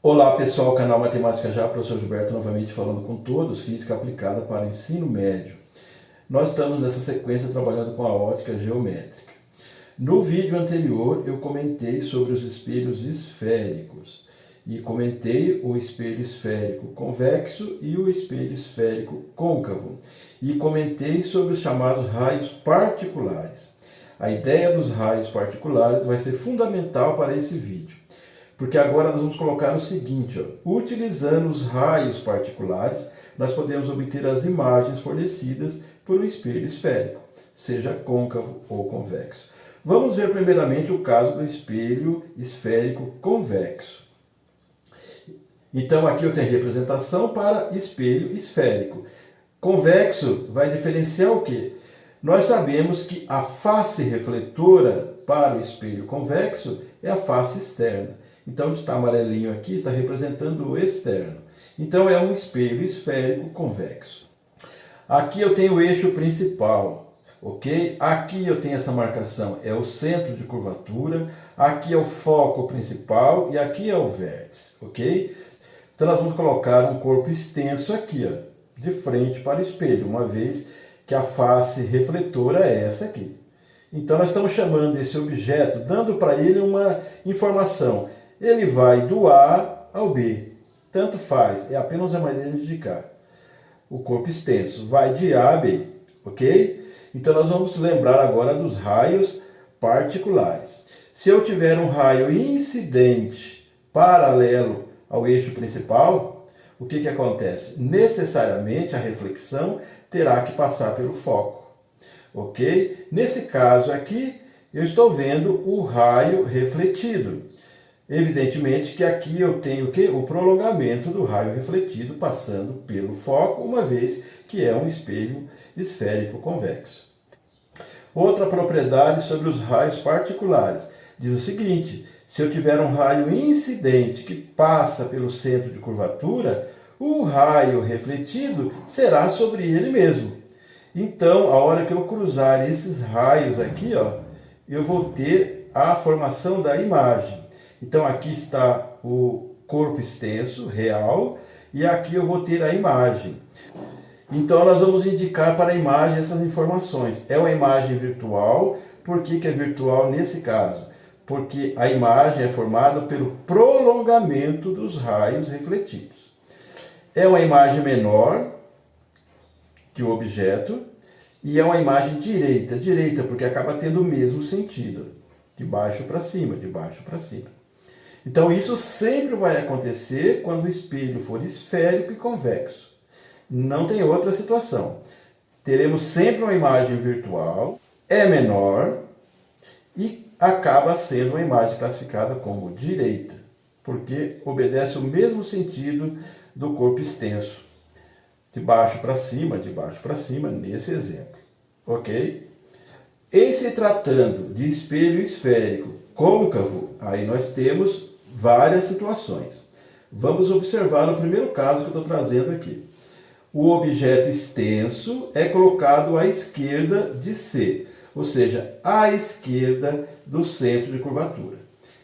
Olá pessoal, canal Matemática Já, professor Gilberto novamente falando com todos, física aplicada para o ensino médio. Nós estamos nessa sequência trabalhando com a ótica geométrica. No vídeo anterior eu comentei sobre os espelhos esféricos e comentei o espelho esférico convexo e o espelho esférico côncavo e comentei sobre os chamados raios particulares. A ideia dos raios particulares vai ser fundamental para esse vídeo. Porque agora nós vamos colocar o seguinte, utilizando os raios particulares, nós podemos obter as imagens fornecidas por um espelho esférico, seja côncavo ou convexo. Vamos ver primeiramente o caso do espelho esférico convexo. Então aqui eu tenho a representação para espelho esférico. Convexo vai diferenciar o quê? Nós sabemos que a face refletora para o espelho convexo é a face externa. Então, está amarelinho aqui, está representando o externo. Então, é um espelho esférico convexo. Aqui eu tenho o eixo principal, ok? Aqui eu tenho essa marcação, é o centro de curvatura. Aqui é o foco principal e aqui é o vértice, ok? Então, nós vamos colocar um corpo extenso aqui, de frente para o espelho, uma vez que a face refletora é essa aqui. Então, nós estamos chamando esse objeto, dando para ele uma informação. Ele vai do A ao B, tanto faz, é apenas uma maneira de indicar. O corpo extenso vai de A a B, ok? Então nós vamos lembrar agora dos raios particulares. Se eu tiver um raio incidente paralelo ao eixo principal, o que acontece? Necessariamente a reflexão terá que passar pelo foco, ok? Nesse caso aqui, eu estou vendo o raio refletido. Evidentemente que aqui eu tenho o prolongamento do raio refletido passando pelo foco, uma vez que é um espelho esférico convexo. Outra propriedade sobre os raios particulares diz o seguinte: se eu tiver um raio incidente que passa pelo centro de curvatura, o raio refletido será sobre ele mesmo. Então, a hora que eu cruzar esses raios aqui, eu vou ter a formação da imagem. Então aqui está o corpo extenso, real, e aqui eu vou ter a imagem. Então nós vamos indicar para a imagem essas informações. É uma imagem virtual. Por que é virtual nesse caso? Porque a imagem é formada pelo prolongamento dos raios refletidos. É uma imagem menor que o objeto e é uma imagem direita porque acaba tendo o mesmo sentido, de baixo para cima, de baixo para cima. Então isso sempre vai acontecer quando o espelho for esférico e convexo. Não tem outra situação. Teremos sempre uma imagem virtual, é menor e acaba sendo uma imagem classificada como direita, porque obedece o mesmo sentido do corpo extenso, de baixo para cima, nesse exemplo, ok? Em se tratando de espelho esférico côncavo, aí nós temos várias situações. Vamos observar o primeiro caso que eu estou trazendo aqui. O objeto extenso é colocado à esquerda de C, ou seja, à esquerda do centro de curvatura.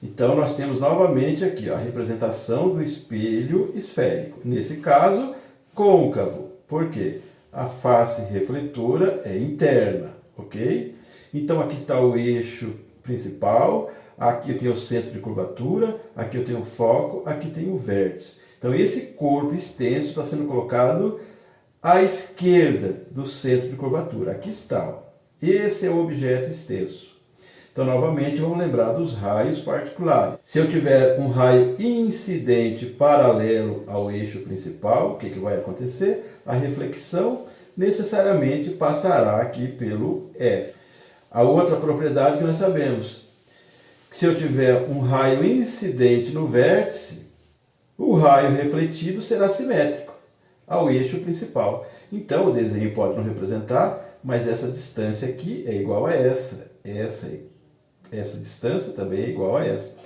Então nós temos novamente aqui a representação do espelho esférico. Nesse caso, côncavo. Por quê? A face refletora é interna, ok? Então aqui está o eixo principal. Aqui eu tenho o centro de curvatura, aqui eu tenho o foco, aqui tenho o vértice. Então esse corpo extenso está sendo colocado à esquerda do centro de curvatura. Aqui está. Esse é o objeto extenso. Então novamente vamos lembrar dos raios particulares. Se eu tiver um raio incidente paralelo ao eixo principal, o que vai acontecer? A reflexão necessariamente passará aqui pelo F. A outra propriedade que nós sabemos, se eu tiver um raio incidente no vértice, o raio refletido será simétrico ao eixo principal. Então o desenho pode não representar, mas essa distância aqui é igual a essa. Essa distância também é igual a essa.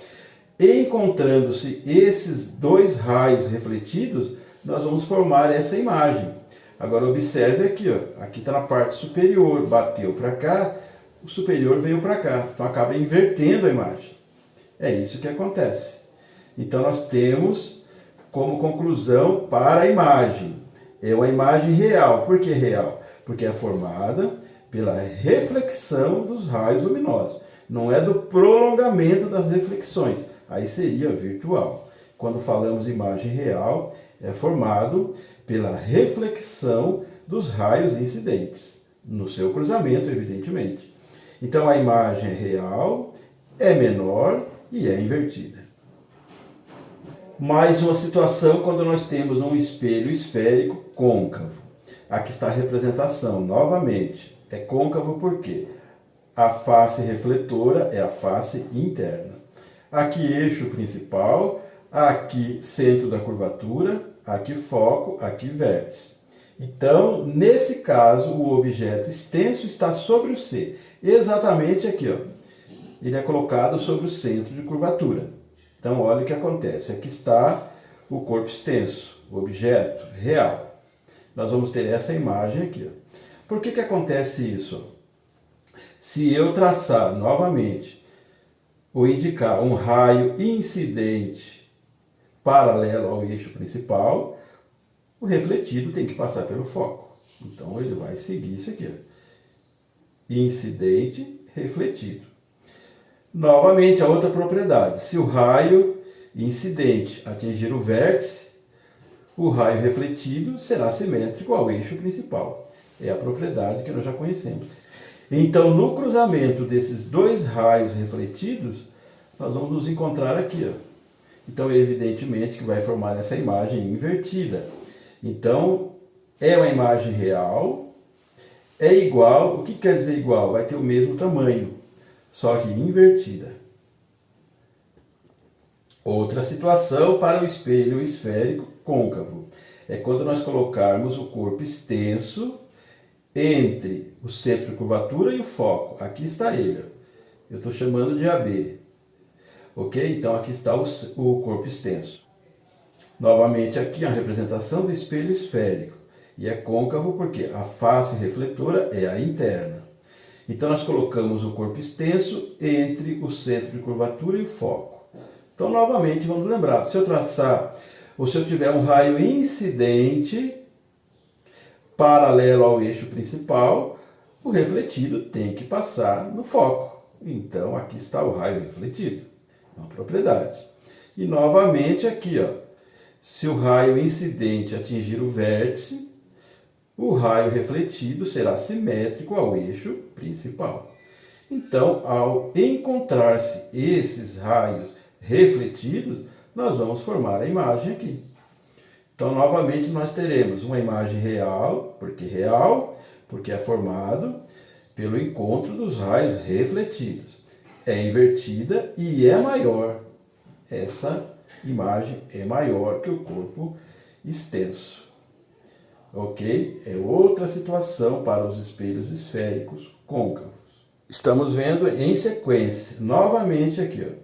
Encontrando-se esses dois raios refletidos, nós vamos formar essa imagem. Agora observe aqui, aqui está na parte superior, bateu para cá, o superior veio para cá, então acaba invertendo a imagem. É isso que acontece. Então nós temos como conclusão para a imagem. É uma imagem real. Por que real? Porque é formada pela reflexão dos raios luminosos. Não é do prolongamento das reflexões. Aí seria virtual. Quando falamos imagem real, é formado pela reflexão dos raios incidentes, no seu cruzamento, evidentemente. Então a imagem é real, é menor e é invertida. Mais uma situação quando nós temos um espelho esférico côncavo. Aqui está a representação, novamente. É côncavo porque a face refletora é a face interna. Aqui eixo principal, aqui centro da curvatura, aqui foco, aqui vértice. Então, nesse caso, o objeto extenso está sobre o C. Exatamente aqui, ó. Ele é colocado sobre o centro de curvatura. Então, olha o que acontece. Aqui está o corpo extenso, o objeto real. Nós vamos ter essa imagem aqui, ó. Por que acontece isso? Se eu traçar novamente ou indicar um raio incidente paralelo ao eixo principal, o refletido tem que passar pelo foco. Então, ele vai seguir isso aqui, ó. Incidente, refletido. Novamente, a outra propriedade. Se o raio incidente atingir o vértice, o raio refletido será simétrico ao eixo principal. É a propriedade que nós já conhecemos. Então, no cruzamento desses dois raios refletidos, nós vamos nos encontrar aqui, ó. Então, evidentemente que vai formar essa imagem invertida. Então, é uma imagem real, é igual. O que quer dizer igual? Vai ter o mesmo tamanho, só que invertida. Outra situação para o espelho esférico côncavo é quando nós colocarmos o corpo extenso entre o centro de curvatura e o foco. Aqui está ele. Eu estou chamando de AB. Ok? Então aqui está o corpo extenso. Novamente aqui a representação do espelho esférico. E é côncavo porque a face refletora é a interna. Então nós colocamos o corpo extenso entre o centro de curvatura e o foco. Então novamente vamos lembrar, se eu traçar, ou se eu tiver um raio incidente paralelo ao eixo principal, o refletido tem que passar no foco. Então aqui está o raio refletido, é uma propriedade. E novamente aqui, ó, se o raio incidente atingir o vértice, o raio refletido será simétrico ao eixo principal. Então, ao encontrar-se esses raios refletidos, nós vamos formar a imagem aqui. Então, novamente, nós teremos uma imagem real, porque é formado pelo encontro dos raios refletidos. É invertida e é maior. Essa imagem é maior que o corpo extenso. Ok? É outra situação para os espelhos esféricos côncavos. Estamos vendo em sequência, novamente aqui, ó,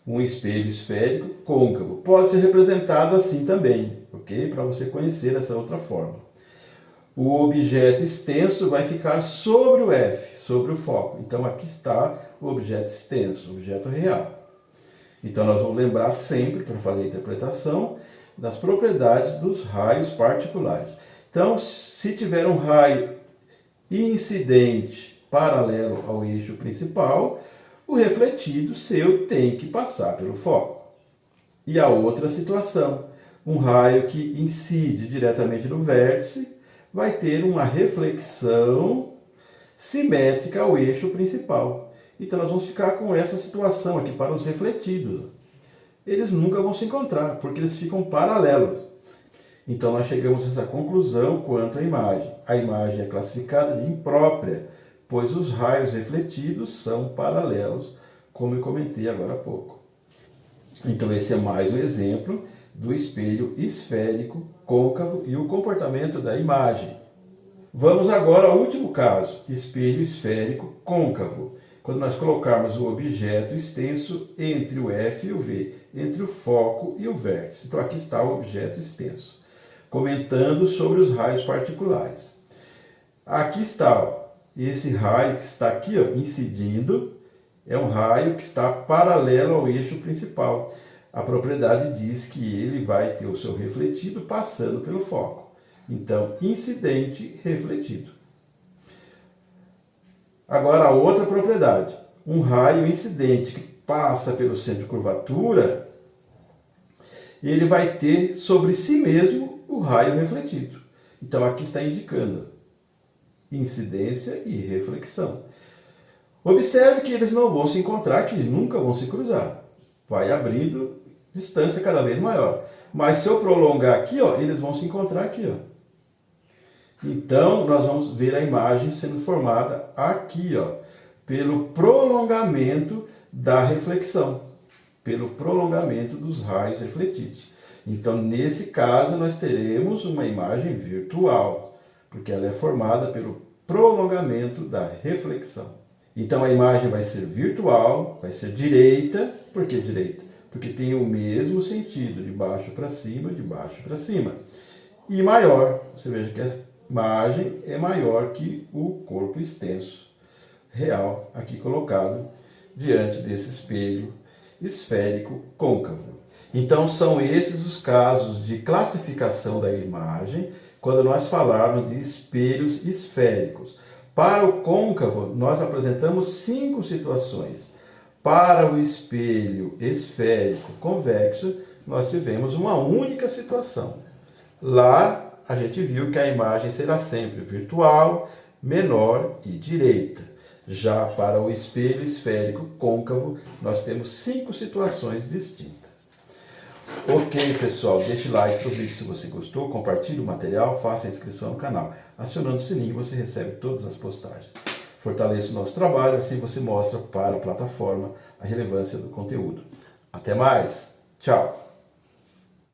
um espelho esférico côncavo. Pode ser representado assim também, ok? Para você conhecer essa outra forma. O objeto extenso vai ficar sobre o F, sobre o foco. Então aqui está o objeto extenso, o objeto real. Então nós vamos lembrar sempre, para fazer a interpretação, das propriedades dos raios particulares. Então, se tiver um raio incidente paralelo ao eixo principal, o refletido seu tem que passar pelo foco. E a outra situação, um raio que incide diretamente no vértice, vai ter uma reflexão simétrica ao eixo principal. Então nós vamos ficar com essa situação aqui para os refletidos. Eles nunca vão se encontrar, porque eles ficam paralelos. Então nós chegamos a essa conclusão quanto à imagem. A imagem é classificada de imprópria, pois os raios refletidos são paralelos, como eu comentei agora há pouco. Então esse é mais um exemplo do espelho esférico côncavo e o comportamento da imagem. Vamos agora ao último caso, espelho esférico côncavo. Quando nós colocarmos o objeto extenso entre o F e o V, entre o foco e o vértice. Então aqui está o objeto extenso, comentando sobre os raios particulares. Aqui está, ó, esse raio que está aqui, ó, incidindo, é um raio que está paralelo ao eixo principal. a propriedade diz que ele vai ter o seu refletido passando pelo foco. Então, incidente, refletido. Agora, a outra propriedade. Um raio incidente que passa pelo centro de curvatura, ele vai ter sobre si mesmo o raio refletido. Então, aqui está indicando incidência e reflexão. Observe que eles não vão se encontrar, que nunca vão se cruzar. Vai abrindo distância cada vez maior. Mas se eu prolongar aqui, ó, eles vão se encontrar aqui, ó. Então, nós vamos ver a imagem sendo formada aqui, ó, pelo prolongamento da reflexão, pelo prolongamento dos raios refletidos. Então, nesse caso, nós teremos uma imagem virtual, porque ela é formada pelo prolongamento da reflexão. Então, a imagem vai ser virtual, vai ser direita. Por que direita? Porque tem o mesmo sentido, de baixo para cima, de baixo para cima. E maior, você veja que a imagem é maior que o corpo extenso real, aqui colocado diante desse espelho esférico côncavo. Então, são esses os casos de classificação da imagem quando nós falarmos de espelhos esféricos. Para o côncavo, nós apresentamos 5 situações. Para o espelho esférico convexo, nós tivemos uma única situação. Lá, a gente viu que a imagem será sempre virtual, menor e direita. Já para o espelho esférico côncavo, nós temos 5 situações distintas. Ok, pessoal, deixe like para o vídeo se você gostou, compartilhe o material, faça a inscrição no canal. Acionando o sininho, você recebe todas as postagens. Fortaleça o nosso trabalho, assim você mostra para a plataforma a relevância do conteúdo. Até mais, tchau!